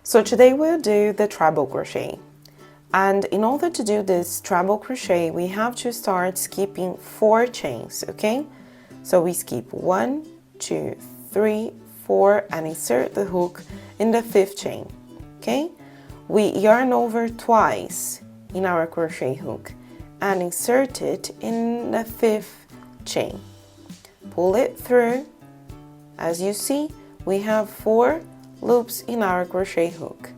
So today we'll do the treble crochet, and in order to do this treble crochet we have to start skipping 4 chains, okay? So we skip 1, 2, 3, 4 and insert the hook in the 5th chain, okay? We yarn over twice in our crochet hook and insert it in the 5th chain. Pull it through. As you see, we have 4 loops in our crochet hook.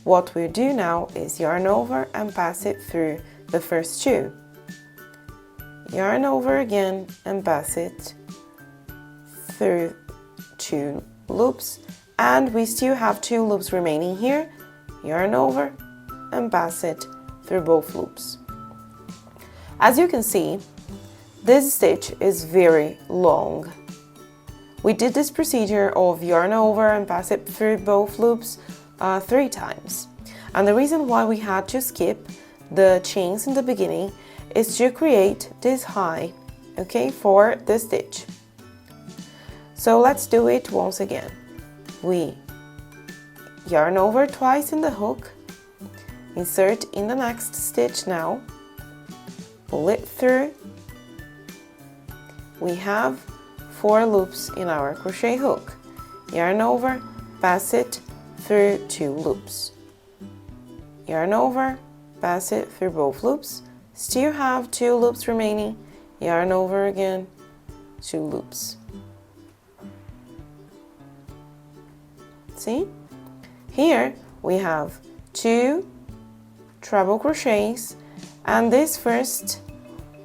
What we'll do now is yarn over and pass it through the first 2. Yarn over again and pass it through 2 loops, and we still have 2 loops remaining here. Yarn over and pass it through both loops. As you can see, this stitch is very long. We did this procedure of yarn over and pass it through both loops 3 times. And the reason why we had to skip the chains in the beginning is to create this high, okay, for the stitch. So let's do it once again. We yarn over twice in the hook, insert in the next stitch now, pull it through. We have 4 loops in our crochet hook. Yarn over, pass it through 2 loops. Yarn over, pass it through both loops. Still have 2 loops remaining. Yarn over again, 2 loops. See? Here we have 2 treble crochets, and this first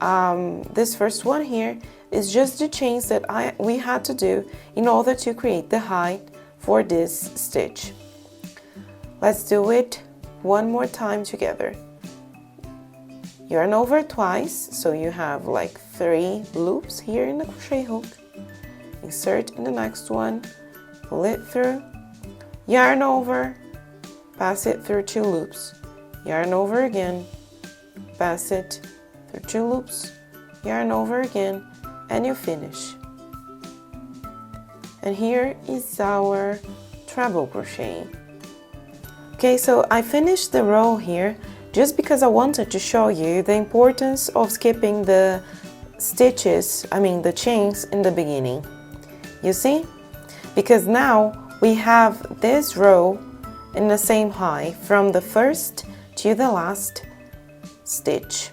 one here is just the chains that we had to do in order to create the height for this stitch. Let's do it one more time together. Yarn over twice, so you have like 3 loops here in the crochet hook. Insert in the next one, pull it through, yarn over, pass it through 2 loops, yarn over again, pass it through 2 loops, yarn over again, and you finish. And here is our treble crochet. Okay, so I finished the row here just because I wanted to show you the importance of skipping the stitches, the chains in the beginning. You see? Because now we have this row in the same height from the first to the last stitch.